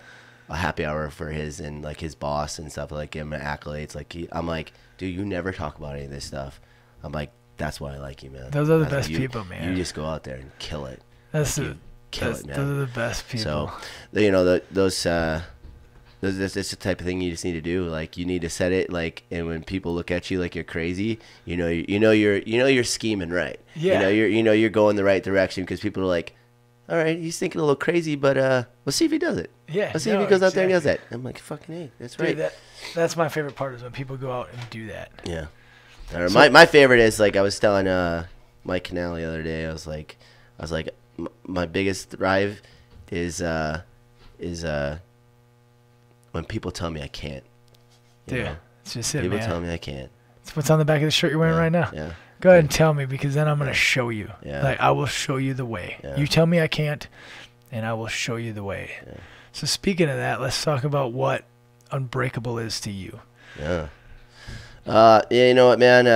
happy hour for his and like his boss and stuff, like give him accolades. Like I'm like, dude, you never talk about any of this stuff. I'm like, that's why I like you, man. Those are the best people, man. You just go out there and kill it. That's like, kill it, man. Those are the best people. So, you know, that's the type of thing you just need to do. Like you need to set it, like, and when people look at you like you're crazy, you're scheming right. Yeah. You're going the right direction, because people are like, all right, he's thinking a little crazy, but let's see if he does it. Yeah. Let's see if he goes out there and does that. I'm like, fucking hey, that's right. Dude, that's my favorite part, is when people go out and do that. Yeah. My favorite is, like, I was telling Mike Canal the other day, I was like, my biggest thrive is when people tell me I can't. Dude, it's just it, people man. tell me I can't. It's what's on the back of the shirt you're wearing right now. Yeah. Go ahead and tell me, because then I'm going to show you. Yeah. Like, I will show you the way. Yeah. You tell me I can't, and I will show you the way. Yeah. So speaking of that, let's talk about what Unbreakable is to you. Yeah. Yeah, you know what, man?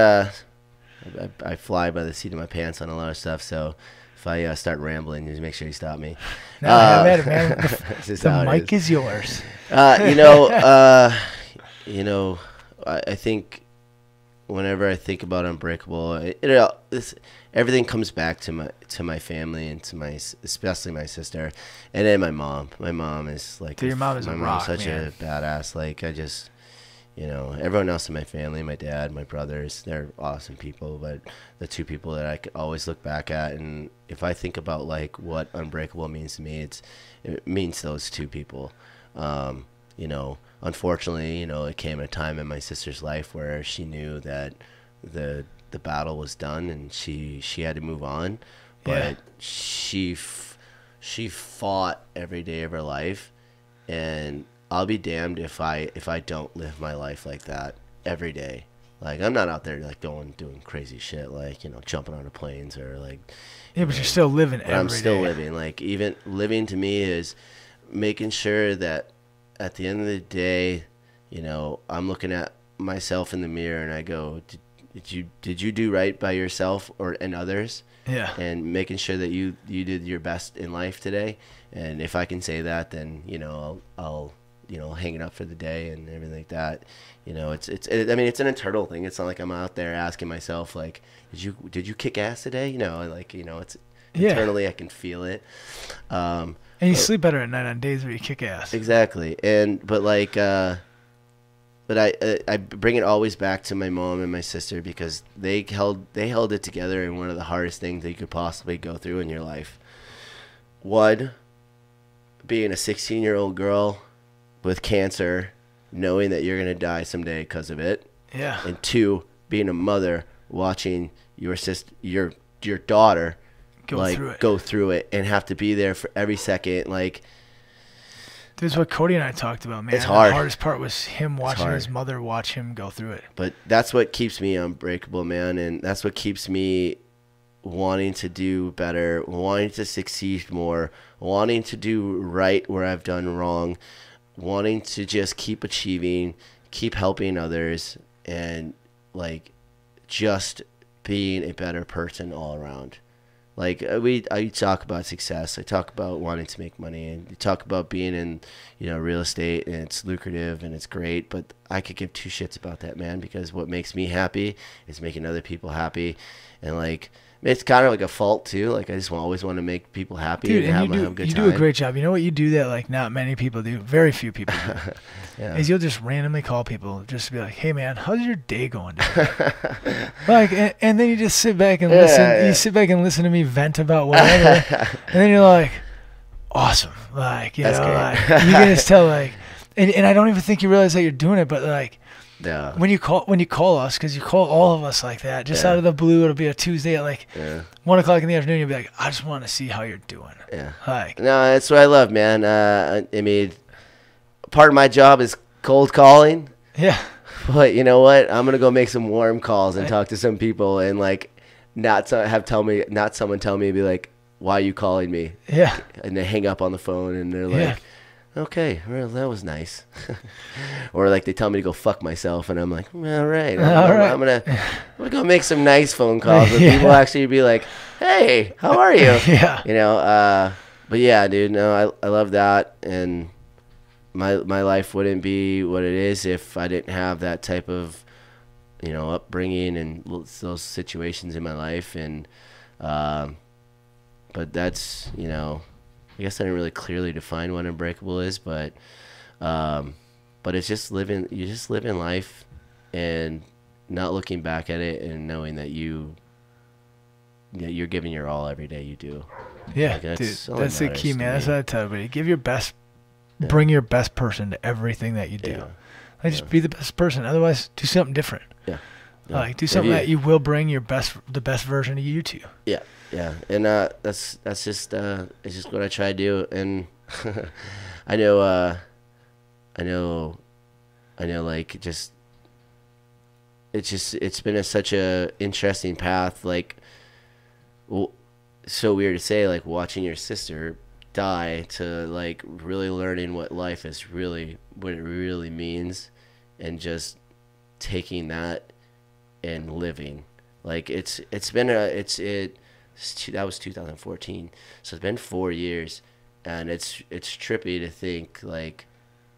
I fly by the seat of my pants on a lot of stuff, so if I start rambling, just make sure you stop me. No, I'm at it, man. The mic is yours. I think whenever I think about Unbreakable, everything comes back to my family and to especially my sister, and then my mom. My mom is like, your mom is such a badass. Like everyone else in my family, my dad, my brothers, they're awesome people, but the two people that I could always look back at, and if I think about like what Unbreakable means to me, it means those two people. Unfortunately, it came at a time in my sister's life where she knew that the battle was done and she had to move on, but she fought every day of her life, and I'll be damned if I don't live my life like that every day. Like, I'm not out there like doing crazy shit, like, jumping out of planes or like. Yeah, but you're still living every day. I'm still living. Like, even living to me is making sure that at the end of the day, I'm looking at myself in the mirror and I go, did you do right by yourself and others? Yeah. And making sure that you did your best in life today. And if I can say that, then, I'll hang it up for the day and everything like that. It's an internal thing. It's not like I'm out there asking myself, like, did you kick ass today? It's internally I can feel it. And you sleep better at night on days where you kick ass. Exactly. But I bring it always back to my mom and my sister, because they held it together in one of the hardest things that you could possibly go through in your life. One, being a 16-year-old girl with cancer, knowing that you're going to die someday because of it. Yeah. And two, being a mother, watching your daughter go through it and have to be there for every second. Like, this is what Cody and I talked about, man. It's hard. The hardest part was him watching his mother watch him go through it. But that's what keeps me unbreakable, man, and that's what keeps me wanting to do better, wanting to succeed more, wanting to do right where I've done wrong, wanting to just keep achieving, keep helping others, and like just being a better person all around. Like, I talk about success. I talk about wanting to make money, and you talk about being in, real estate, and it's lucrative and it's great. But I could give two shits about that, man, because what makes me happy is making other people happy, and like, it's kind of like a fault too. Like, I just always want to make people happy. Dude, and have a good time. You do a great job. You know what you do that like not many people do, very few people do, is you'll just randomly call people just to be like, "Hey man, how's your day going?" Like, and then you just sit back and listen. Yeah. You sit back and listen to me vent about whatever, and then you're like, "Awesome!" Like, That's like you can just tell, like, and I don't even think you realize that you're doing it, but like. Yeah. When you call us, because you call all of us like that, just out of the blue, it'll be a Tuesday at like 1 o'clock in the afternoon. You'll be like, I just want to see how you're doing. Yeah. Like, no, that's what I love, man. I mean, part of my job is cold calling. Yeah. But you know what? I'm gonna go make some warm calls and talk to some people, and like, not someone tell me, be like, why are you calling me? Yeah. And they hang up on the phone and they're like, okay, well, that was nice. Or like they tell me to go fuck myself, and I'm like, all right, I'm gonna go make some nice phone calls, and people actually be like, hey, how are you? Yeah. You know, but yeah, dude, no, I love that, and my life wouldn't be what it is if I didn't have that type of, you know, upbringing and those situations in my life, and but that's, you know, I guess I didn't really clearly define what Unbreakable is, but it's just living. You just live in life, and not looking back at it, and knowing that you're giving your all every day you do. Yeah, like that's the key, man. That's what I tell everybody. Give your best. Yeah. Bring your best person to everything that you do. Yeah. Like, just be the best person. Otherwise, do something different. Yeah. Like, do something that you will bring the best version of you to. Yeah. Yeah. And that's just it's just what I try to do. And I know like just it's been such a interesting path, like, well, so weird to say, like, watching your sister die to like really learning what life is really, what it really means, and just taking that and living. Like that was 2014, so it's been 4 years, and it's trippy to think, like,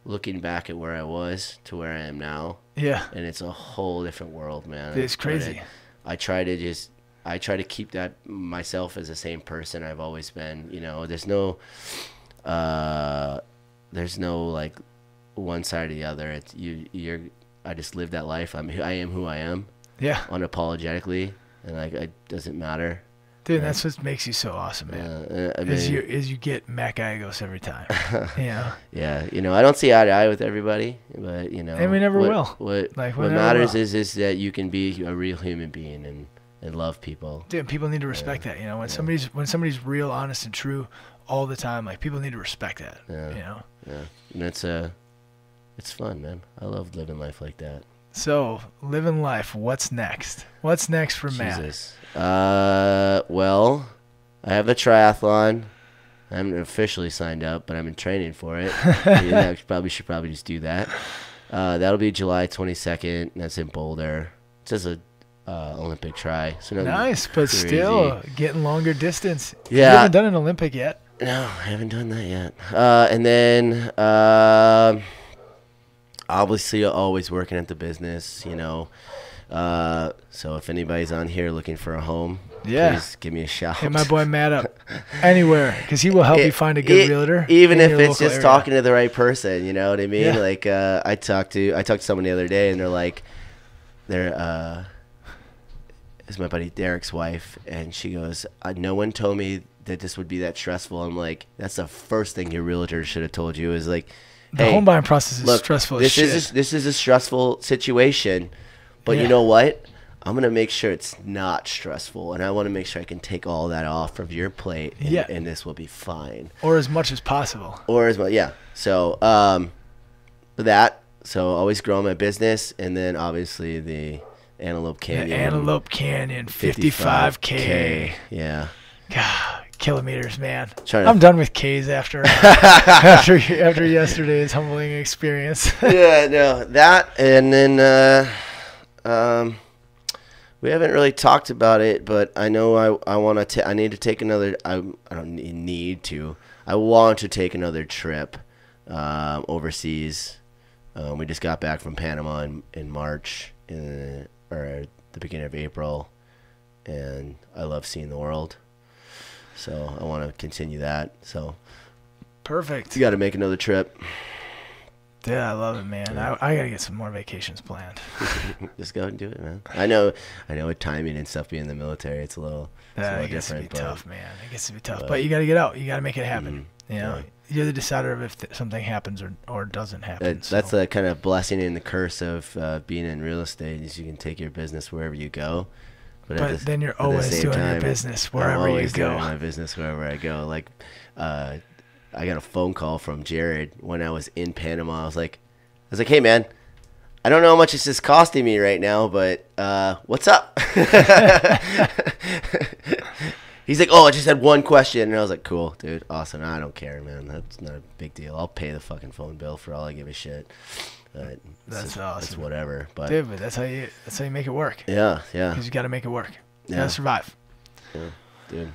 looking back at where I was to where I am now. Yeah. And it's a whole different world, man. It's crazy. I try to keep that myself as the same person I've always been. You know, there's no like one side or the other. It's I just live that life. I am who I am. Yeah. Unapologetically, and like, it doesn't matter. Dude, that's what makes you so awesome, man. I mean, is you get Gallegos every time. You know? Yeah. You know, I don't see eye to eye with everybody, but, you know. And we never will. What matters is that you can be a real human being and love people. Dude, people need to respect that. You know, when somebody's real, honest, and true all the time, like, people need to respect that. Yeah. You know. Yeah. And it's fun, man. I love living life like that. So, living life. What's next? What's next for Matt? Well, I have a triathlon. I haven't officially signed up, but I'm in training for it. I should probably just do that. That'll be July 22nd. That's in Boulder. It's just a Olympic try. So nice, but still easy. Getting longer distance. Yeah. You haven't done an Olympic yet? No, I haven't done that yet. And then obviously always working at the business, you know. So if anybody's on here looking for a home, please give me a shout. Hit my boy Matt up anywhere, because he will help you find a good realtor. Even if it's just talking to the right person, you know what I mean? Yeah. Like, I talked to someone the other day, and they're like, is my buddy Derek's wife, and she goes, no one told me that this would be that stressful. I'm like, that's the first thing your realtor should have told you, is like, the home buying process is stressful as shit. This is a stressful situation, but you know what? I'm going to make sure it's not stressful, and I want to make sure I can take all that off of your plate, and this will be fine. Or as much as possible. So, so always growing my business, and then obviously the Antelope Canyon. The Antelope Canyon 55K. Yeah. God, kilometers, man. I'm done with Ks after yesterday's humbling experience. Yeah, no, that, and then we haven't really talked about it, but I know I want to. I need to take another. I don't need to. I want to take another trip overseas. We just got back from Panama in March, or the beginning of April, and I love seeing the world. So I want to continue that. So perfect. You got to make another trip. Yeah, I love it, man. Yeah. I got to get some more vacations planned. Just go and do it, man. I know with timing and stuff being in the military, it's a little different. It gets to be tough, man. It gets to be tough. But you got to get out. You got to make it happen. You know, you're the decider of if something happens or doesn't happen. That's the kind of blessing and the curse of being in real estate, is you can take your business wherever you go. But then you're always doing your business wherever you go. Doing my business wherever I go. Like, I got a phone call from Jared when I was in Panama. I was like, hey, man, I don't know how much this is costing me right now, but what's up? He's like, oh, I just had one question. And I was like, cool, dude. Awesome. I don't care, man. That's not a big deal. I'll pay the fucking phone bill for all I give a shit. That's awesome. It's whatever. But dude, but that's how you make it work. Yeah. Because you got to make it work. You got to survive. Yeah, dude.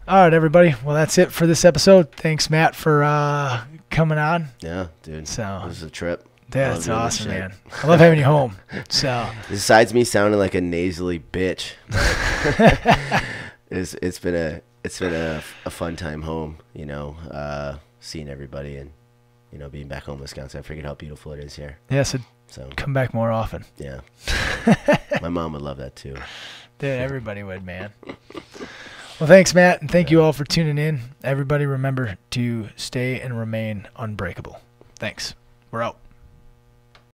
All right, everybody. Well, that's it for this episode. Thanks, Matt, for coming on. Yeah, dude. So it was a trip. Yeah, that's awesome, man. I love having you home. So besides me sounding like a nasally bitch, it's been a fun time home. Seeing everybody and being back home in Wisconsin. I forget how beautiful it is here. Yeah, so come back more often. Yeah, my mom would love that too. Dude, everybody would, man. Well, thanks, Matt, and thank you all for tuning in. Everybody, remember to stay and remain unbreakable. Thanks. We're out.